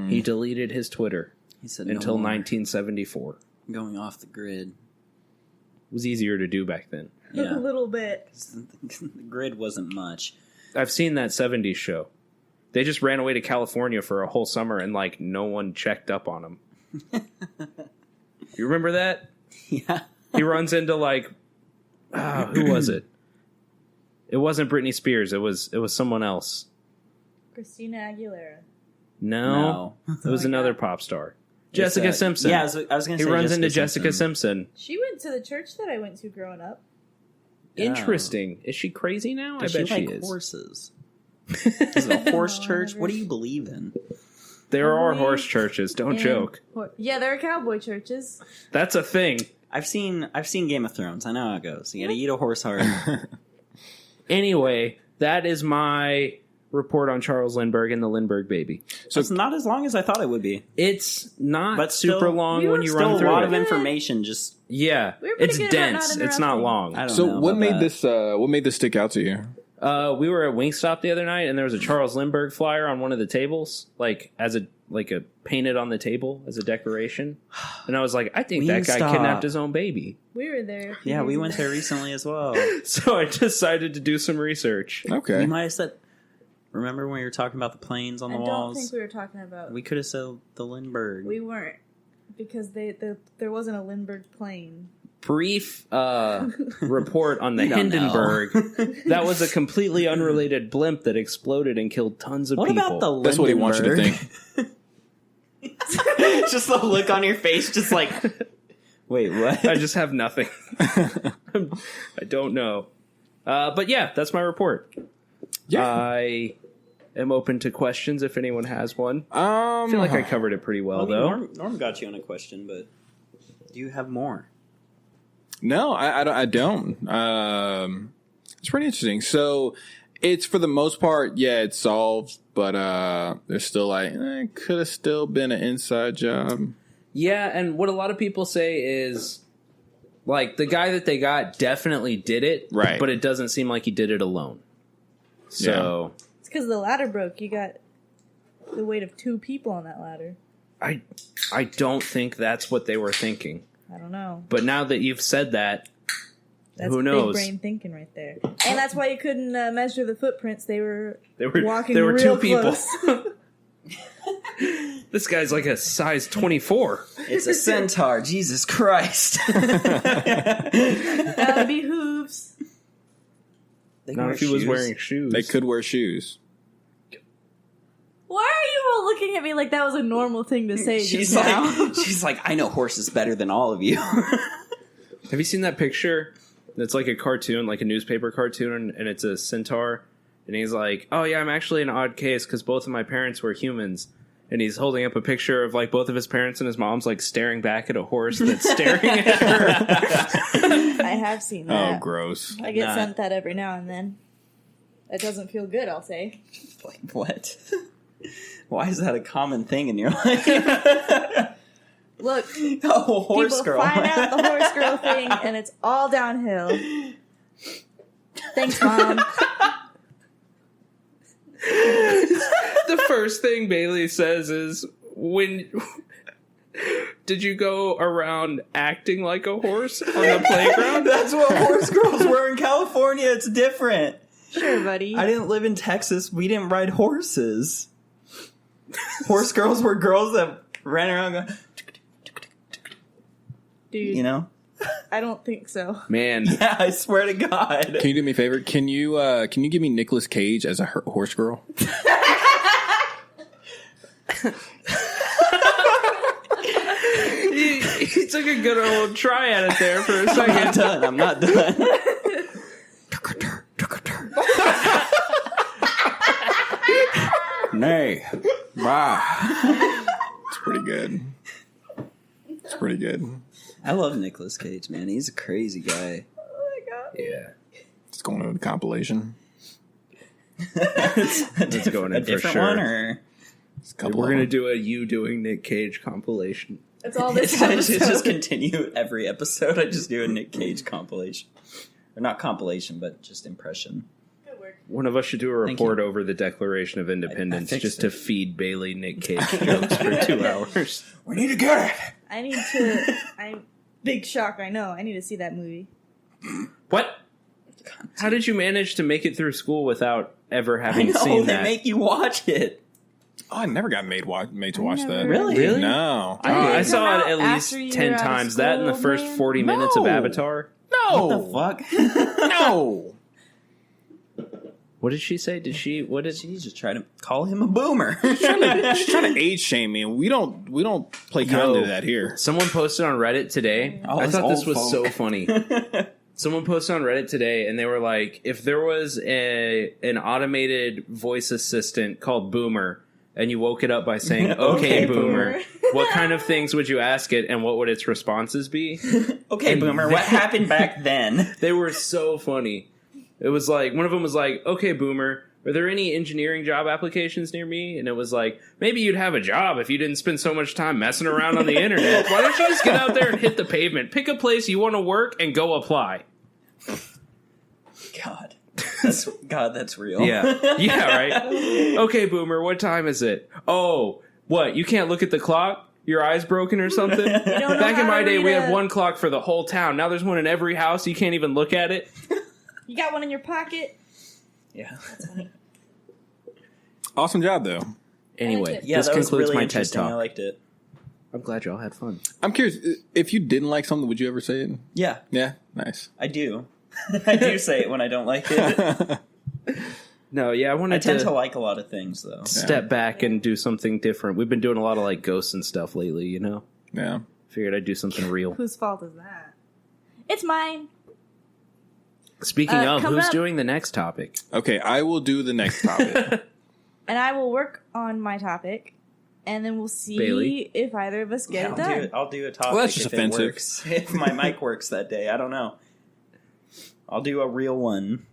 He deleted his Twitter He said until no more. 1974. I'm going off the grid. It was easier to do back then. Yeah. A little bit. The grid wasn't much. I've seen that 70s show. They just ran away to California for a whole summer and, like, no one checked up on them. You remember that? Yeah. He runs into, like, who was it? It wasn't Britney Spears. It was someone else. Christina Aguilera. No. It was my another God. pop star. Jessica It's, Simpson. Yeah, I was going to He say runs into Jessica Simpson. She went to the church that I went to growing up. Interesting. Is she crazy now? Does I bet she like she is. horses? Is it a horse No, church? never. What do you believe in? There are Only horse churches. Don't And- joke. Yeah, there are cowboy churches. That's a thing. I've seen Game of Thrones. I know how it goes. You got to eat a horse hard. Anyway, that is my report on Charles Lindbergh and the Lindbergh baby. So it's not as long as I thought it would be. It's not But super still- long we when were you Still run a through lot it. of information. Just Yeah, We were pretty it's good about not dense. It's not interrupting. long. I don't So know what about made that. this? What made this stick out to you? We were at Wingstop the other night, and there was a Charles Lindbergh flyer on one of the tables, like as a painted on the table as a decoration. And I was like, I think that guy Wingstop. kidnapped his own baby. We were there. a few Yeah, we days went ago. there recently as well. So I decided to do some research. Okay. We might have said. Remember when we were talking about the planes on I the don't walls? think we were talking about. We could have said the Lindbergh. We weren't. Because there wasn't a Lindbergh plane. Brief report on the You don't know. Hindenburg. That was a completely unrelated blimp that exploded and killed tons of What people. about the That's what he wants you to Lindenberg? think. Just the look on your face, just like, wait, what? I just have nothing. I don't know. But yeah, that's my report. Yeah. I am open to questions if anyone has one. I feel like I covered it pretty well, though. Norm got you on a question, but do you have more? No, I don't. It's pretty interesting. So it's for the most part, yeah, it's solved, but there's still like, it could have still been an inside job. Yeah, and what a lot of people say is Like, the guy that they got definitely did it, Right. but it doesn't seem like he did it alone. So, It's because the ladder broke. You got the weight of 2 people on that ladder. I don't think that's what they were thinking. I don't know. But now that you've said that, That's who knows? big brain thinking right there. And that's why you couldn't measure the footprints. They were walking there were real 2 people. close. This guy's like a size 24. It's a centaur. Jesus Christ. That would be hooves. Not if he was wearing shoes. They could wear shoes. Why are you all looking at me like that was a normal thing to say She's just now? she's like, I know horses better than all of you. Have you seen that picture? It's like a cartoon, like a newspaper cartoon, and it's a centaur. And he's like, oh yeah, I'm actually an odd case because both of my parents were humans. And he's holding up a picture of like both of his parents, and his mom's like staring back at a horse that's staring at her. I have seen that. Oh, gross. I get sent that every now and then. It doesn't feel good, I'll say. Like, what? Why is that a common thing in your life? Look, Oh, horse people girl. find out the horse girl thing, and it's all downhill. Thanks, Mom. The first thing Bailey says is, when did you go around acting like a horse on the playground? That's what horse girls were in California. It's different. Sure, buddy. I didn't live in Texas. We didn't ride horses. Horse girls were girls that ran around going, Dude, you know? I don't think so. Man, Yeah, I swear to God. Can you do me a favor? Can you give me Nicolas Cage as a horse girl? he took a good old try at it there for a second. I'm not done. Nay. Bah. It's pretty good. It's pretty good. I love Nicolas Cage, man. He's a crazy guy. Oh my god. Yeah, It's going to the compilation. that's going A in for different sure. one, or It's a couple We're of gonna them. do a you doing Nick Cage compilation. That's all this I episode. should just continue every episode. I just do a Nick Cage compilation, or not compilation, but just impression. Good work. One of us should do a Thank report you. over the Declaration of Independence fixed just it. to feed Bailey Nick Cage jokes for 2 hours. We need to get it. I need to. Big shock, I know. I need to see that movie. What? How did you manage to make it through school without ever I having know seen they that? make you watch it. Oh, I never got made to watch that. never- Really? Really? No. I Did it saw come it out at least after you 10 were out of times. That in the school, first man? 40 minutes of No. Avatar. No. What the fuck? No. What did she say? What did She's just trying to call him a boomer. She's trying to age shame me. We don't play kind of that here. Someone posted on Reddit today. All I this thought this old was so folk. funny. Someone posted on Reddit today, and they were like, if there was an automated voice assistant called Boomer, and you woke it up by saying, okay, Okay, Boomer, Boomer. what kind of things would you ask it, and what would its responses be? Okay, And boomer, what happened back then? They were so funny. It was like, one of them was like, okay, Boomer, are there any engineering job applications near me? And it was like, maybe you'd have a job if you didn't spend so much time messing around on the internet. Why don't you just get out there and hit the pavement? Pick a place you want to work and go apply. God, that's real. Yeah. Yeah, right? Okay, Boomer, what time is it? Oh, what? You can't look at the clock? Your eye's broken or something? don't know Back in how my to day, read we had a- one clock for the whole town. Now there's one in every house. You can't even look at it. You got one in your pocket? Yeah. Awesome job, though. Anyway, Yeah, this that was concludes really my TED interesting. I Talk. liked it. I'm glad y'all had fun. I'm curious, if you didn't like something, would you ever say it? Yeah, Yeah, nice. I do. I do say it when I don't like it. No, yeah, I wanted I tend to like a lot of things, though. step back and do something different. We've been doing a lot of like ghosts and stuff lately, you know? Yeah. Figured I'd do something real. Whose fault is that? It's mine. Speaking of, coming who's up- doing the next topic? Okay, I will do the next topic. And I will work on my topic. And then we'll see Bailey? if either of us get it done. I'll do a topic Well, that's just if offensive. it works. If my mic works that day, I don't know. I'll do a real one.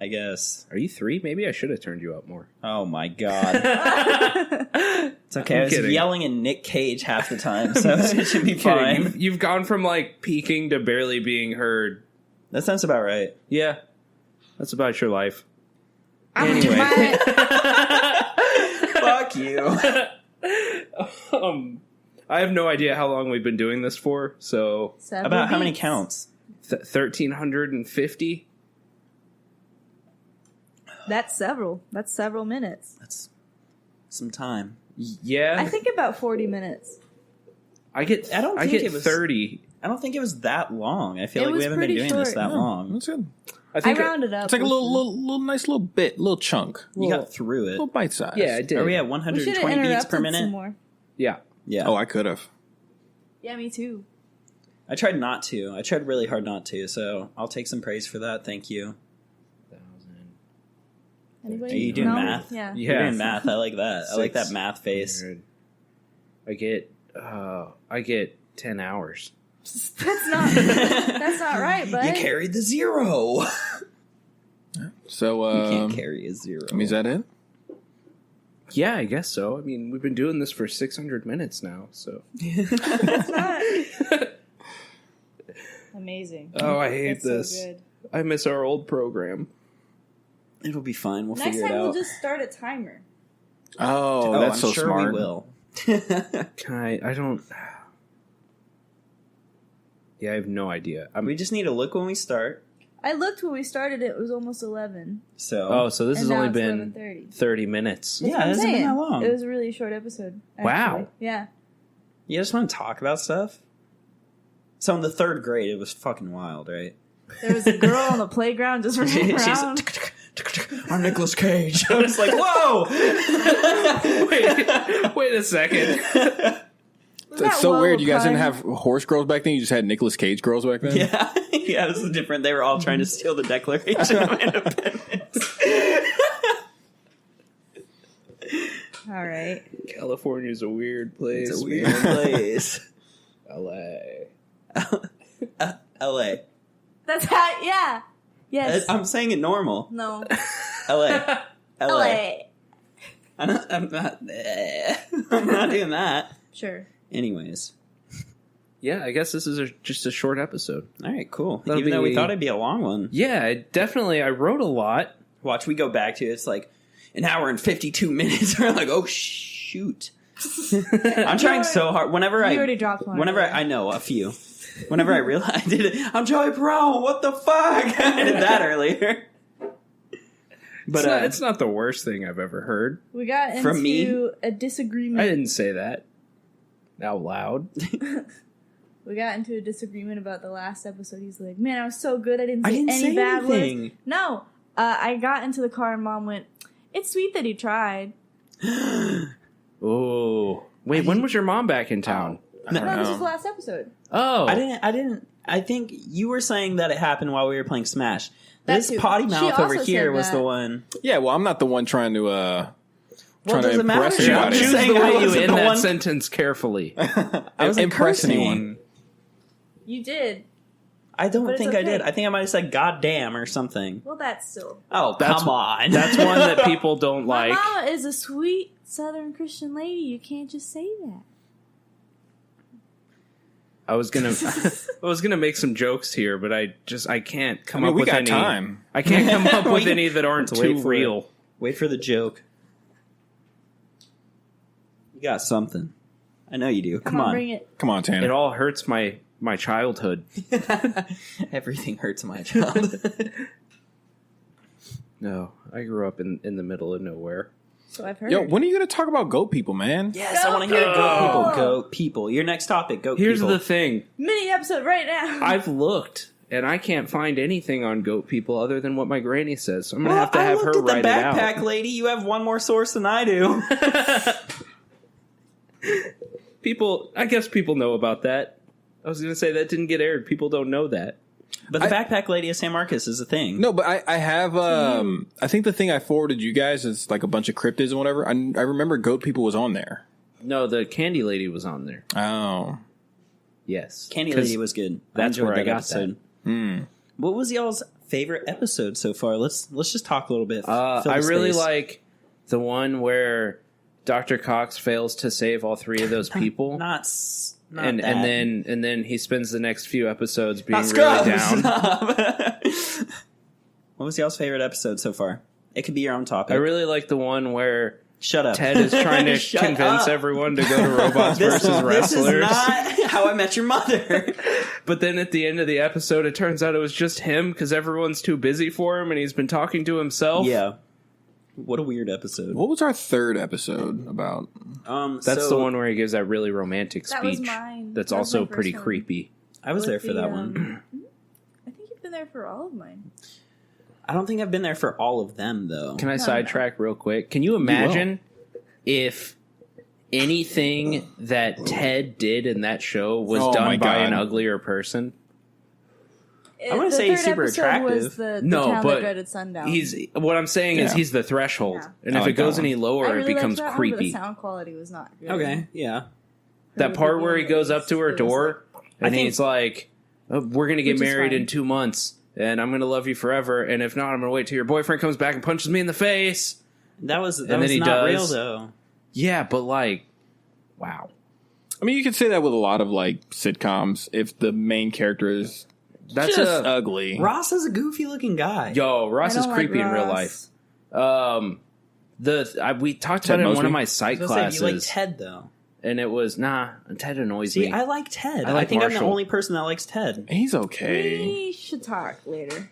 I guess. Are you 3? Maybe I should have turned you up more. Oh my god. It's okay. I was kidding. yelling at Nick Cage half the time, so it should be Kidding. fine. You've gone from like peaking to barely being heard. That sounds about right. Yeah, that's about your life. Anyway. Fuck you. I have no idea how long we've been doing this for. So About how many counts? 1,350. That's several. That's several minutes. That's some time. Yeah, I think about 40 minutes. I get 30. I don't think it was that long. I feel It like we was haven't been pretty doing this short. that long. That's good. I rounded up. It's like a little nice little bit, little chunk, You got through it. little bite size. Yeah, I did. Are we at We should 120 have beats per interrupted some minute? more. Yeah. Yeah. Oh, I could have. Yeah, me too. I tried not to. I tried really hard not to, so I'll take some praise for that. Thank you. Anybody? Are you doing No? math? Yeah. You're doing math. I like that. I like that 600. math face. I get 10 hours. That's not right, bud. You carried the 0. So, You can't carry a 0. I mean, is that it? Yeah, I guess so. I mean, we've been doing this for 600 minutes now, so. That's not amazing. Oh, I hate That's this. So good. I miss our old program. It'll be fine. We'll Next figure it time out. we'll just start a timer. Oh, that's I'm so sure smart. we will. Can I don't. Yeah, I have no idea. We just need to look when we start. I looked when we started. It was almost 11. So, So this And has now only it's been 11:30. 30 minutes. That's Yeah, what it I'm hasn't been saying. that long. It was a really short episode. Wow. actually. Yeah. you just want to talk about stuff? So in the 3rd grade, it was fucking wild, right? There was a girl on the playground just running around. I'm Nicolas Cage. I was like, whoa! Wait a second. It's so weird. You guys didn't have horse girls back then. You just had Nicolas Cage girls back then. Yeah, yeah, this is different. They were all trying to steal the Declaration of Independence. All right. California's a weird place. It's a weird place. LA. L.A. That's how. Yeah. Yes. I'm saying it normal. No. L.A. LA. I'm not. I'm not doing that. Sure. Anyways, Yeah, I guess this is just a short episode. all right, cool. That'll Even though we be- thought it'd be a long one. Yeah, I wrote a lot. Watch, we go back to it. It's like an hour and 52 minutes. We're like, oh shoot. I'm trying so hard. Whenever You already dropped one. I know a few. Whenever I realize I did it, I'm Joey Perone. What the fuck? I did that earlier. But It's not the worst thing I've ever heard. We got into From me? a disagreement. I didn't say that out loud. We got into a disagreement about the last episode. He's like, "Man, I was so good. I didn't I say didn't any say bad anything. words." No, I got into the car and Mom went, "It's sweet that he tried." Oh, wait, when was your mom back in town? I don't No, this know. was the last episode. Oh, I didn't. I think you were saying that it happened while we were playing Smash. That This too. potty She mouth also over here said was that. the one. Yeah, well, I'm not the one trying to Well, does it impress matter? I'm anybody. just Choose saying the I way you wasn't end the that one- sentence carefully. I was impress cursing. anyone. You did. I don't But it's think I okay. did. I think I might have said "goddamn" or something. Well, that's still. Oh, That's- come on. That's one that people don't My like. mama is a sweet Southern Christian lady. You can't just say that. I was gonna make some jokes here, but I can't come I mean, up we with got any. time. I can't come up with We- any that aren't Wait too for it. real. Wait for the joke. You got something. I know you do. Come on. bring it. Come on, Tanner. It all hurts my childhood. Everything hurts my child. No, I grew up in the middle of nowhere. So I've heard. Yo, when are you going to talk about goat people, man? Yes, I want to hear it. Goat people. Goat people. Your next topic. Goat Here's people. the thing: Mini episode right now. I've looked and I can't find anything on goat people other than what my granny says. So I'm gonna Well, have to I have looked her at the write it backpack out. lady. You have one more source than I do. I guess people know about that. I was gonna say that didn't get aired. People don't know that. But the backpack lady of San Marcos is a thing. No, but I have, I think the thing I forwarded you guys is like a bunch of cryptids and whatever. I remember goat people was on there. No, the candy lady was on there. Oh. Yes, Candy 'Cause Lady was good. that's enjoyed where I that got episode. Hmm. What was y'all's favorite episode so far? Let's just talk a little bit. Fill the I really space. like the one where Dr. Cox fails to save all three of those people. Not and that. then he spends the next few episodes being Not really Scrubs. down. What was y'all's favorite episode so far? It could be your own topic. I really like the one where Shut up. Ted is trying to Shut convince up. everyone to go to Robots versus Wrestlers. This is not How I Met Your Mother. But then at the end of the episode, it turns out it was just him because everyone's too busy for him and he's been talking to himself. Yeah. What a weird episode. What was our third episode about? That's the one where he gives that really romantic That was speech. mine. That's That was also my first pretty one. creepy. I was With there for the, that one. I think you've been there for all of mine. I don't think I've been there for all of them, though. Can I No, sidetrack real quick? Can you imagine if anything that Ted did in that show was Oh my done by an God. uglier person? I wouldn't The say he's third super episode attractive. Was the No, town but that dreaded sundown. What I'm saying is Yeah. he's the threshold. Yeah. And I if like it goes that one. any I lower, really it becomes liked that one, but creepy. the sound quality was not good. Okay, yeah. That part where he goes up to her door and think- he's like, oh, we're going to get Which is married fine. in 2 months and I'm going to love you forever. And if not, I'm going to wait till your boyfriend comes back and punches me in the face. That was then he not does. real, though. Yeah, but like, wow. I mean, you could say that with a lot of like sitcoms. If the main character is That's just a ugly, Ross is a goofy-looking guy. yo. Ross I is don't creepy like in real life. Ross. We talked Ted about it in one Mosby? of my I psych was gonna say, classes, you like Ted, though. and it was Ted annoys See, me. I like Ted. I like I think I'm Marshall. the only person that likes Ted. he's okay. We should talk later.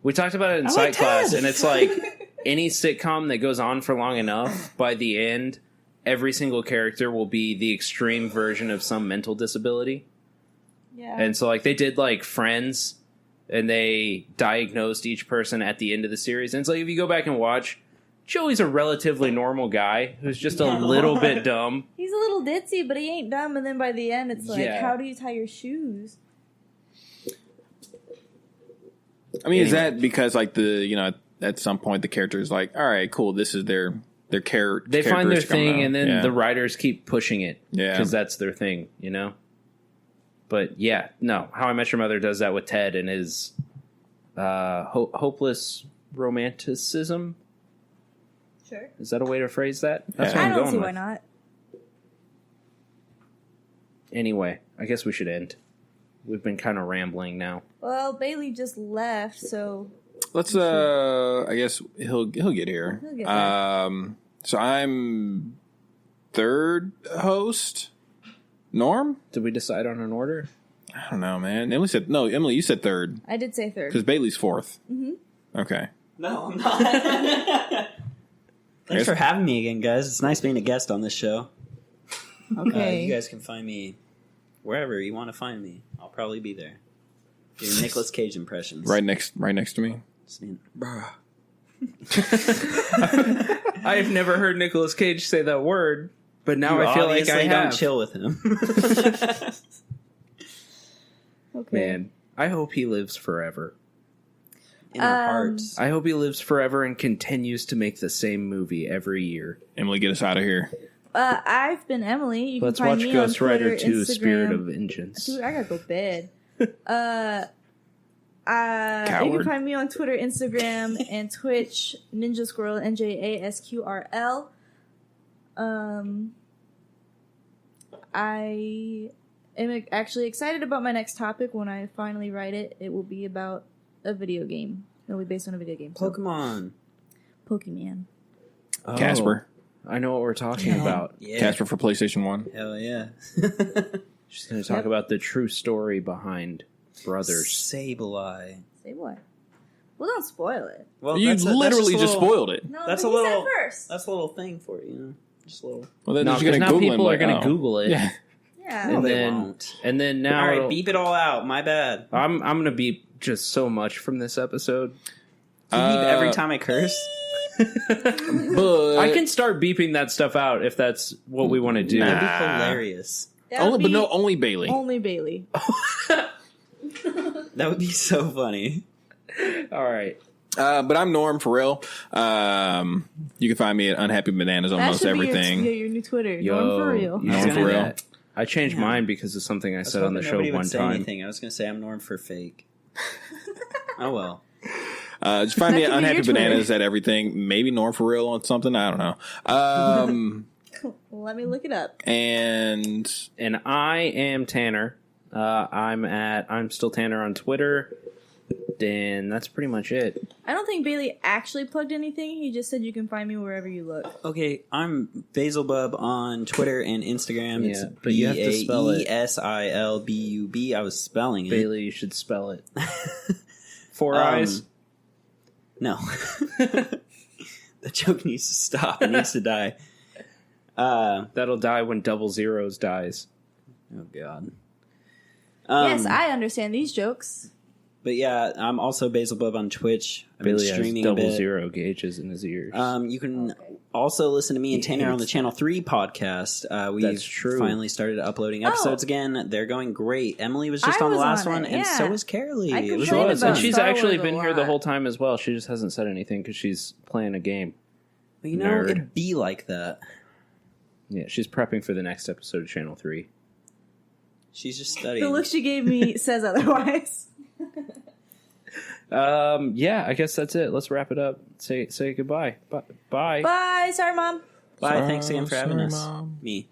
We talked about it in I psych like class, Ted. and it's like any sitcom that goes on for long enough, by the end, every single character will be the extreme version of some mental disability. Yeah. And so, like, they did, like, Friends, and they diagnosed each person at the end of the series. And it's like, if you go back and watch, Joey's a relatively normal guy who's just a little bit dumb. He's a little ditzy, but he ain't dumb. And then by the end, it's like, Yeah. how do you tie your shoes? I mean, is Anyway. that because like at some point the character is like, all right, cool, this is their character. They find their characteristic, I don't thing, know. and then Yeah. the writers keep pushing it. Yeah. Because that's their thing, you know? But, yeah, no. How I Met Your Mother does that with Ted and his hopeless romanticism. Sure. Is that a way to phrase that? That's Yeah. what I I'm don't going see with. why not. Anyway, I guess we should end. We've been kind of rambling now. Well, Bailey just left, so Let's I guess he'll get here. He'll get there. So I'm third host. Norm? Did we decide on an order? I don't know, man. Emily, you said third I did say third. because Bailey's 4th. Mm-hmm. Okay. No, I'm not. Thanks for having me again, guys. It's nice being a guest on this show. Okay. You guys can find me wherever you want to find me. I'll probably be there. Doing Nicolas Cage impressions. Right next to me. Just being, bruh. I've never heard Nicolas Cage say that word, but now You I feel like I obviously don't have. chill with him. Okay. Man, I hope he lives forever. In our hearts. I hope he lives forever and continues to make the same movie every year. Emily, get us out of here. I've been Emily. You Let's can find watch me Ghost on Rider Twitter, 2 Instagram. Spirit of Vengeance. Dude, I gotta go to bed. You can Coward. find me on Twitter, Instagram, and Twitch. Ninja Squirrel, NJASQRL. I am actually excited about my next topic. When I finally write it, it will be about a video game. It'll be based on a video game. So, Pokemon. Pokemon. Oh, Casper. I know what we're talking about. Yeah. Casper for PlayStation 1. Hell yeah. She's going to talk Yep. about the true story behind Brothers. Sableye. Say what? Well, don't spoil it. Well, You literally just spoiled it. No, That's but a he little- said first. That's a little thing for you, you know? Just a little. Well, then No, you're because gonna now Google people it, are going to oh. Google it. Yeah. Yeah. No, And they then, won't. and then now All right, it'll- beep it all out. My bad. I'm going to beep just so much from this episode. You beep every time I curse? But I can start beeping that stuff out if that's what we want to do. That'd be Nah. hilarious. That would only Bailey. Only Bailey. That would be so funny. All right. But I'm Norm for real. You can find me at Unhappy Bananas on That most should everything. be your new Twitter. Yo, Norm for real. you Norm should for do real. that. I changed mine because of something I said on the show Nobody one would say time. anything. I was going to say I'm Norm for fake. Oh, well. Just find me That at could be Unhappy your Twitter. Bananas at everything. Maybe Norm for real on something. I don't know. Let me look it up. And I am Tanner. I'm still Tanner on Twitter. And that's pretty much it. I don't think Bailey actually plugged anything. He just said you can find me wherever you look. Okay, I'm Basilbub on Twitter and Instagram. It's Yeah, but you have to spell it. Baesilbub. I was spelling it. Bailey, you should spell it. 4 eyes. No. The joke needs to stop. It needs to die. That'll die when double zeros dies. Oh, God. Yes, I understand these jokes. But yeah, I'm also Basilbub on Twitch. I've Bailey been has streaming a double bit. zero gauges in his ears. You can also listen to me and Tanner on the Channel 3 podcast. We've That's true. finally started uploading episodes again. They're going great. Emily was just I on the was last on one, it, and yeah. so was Carolee. I It was complained awesome. about And she's Star actually Wars a been here the lot. whole time as well. She just hasn't said anything because she's playing a game. But you know, Nerd. it'd be like that. Yeah, she's prepping for the next episode of Channel 3. She's just studying. The look she gave me says otherwise. Yeah, I guess that's it. Let's wrap it up. Say goodbye. Bye. Bye. Sorry, Mom. Bye. Thanks again for having Sorry, us. Mom. Me.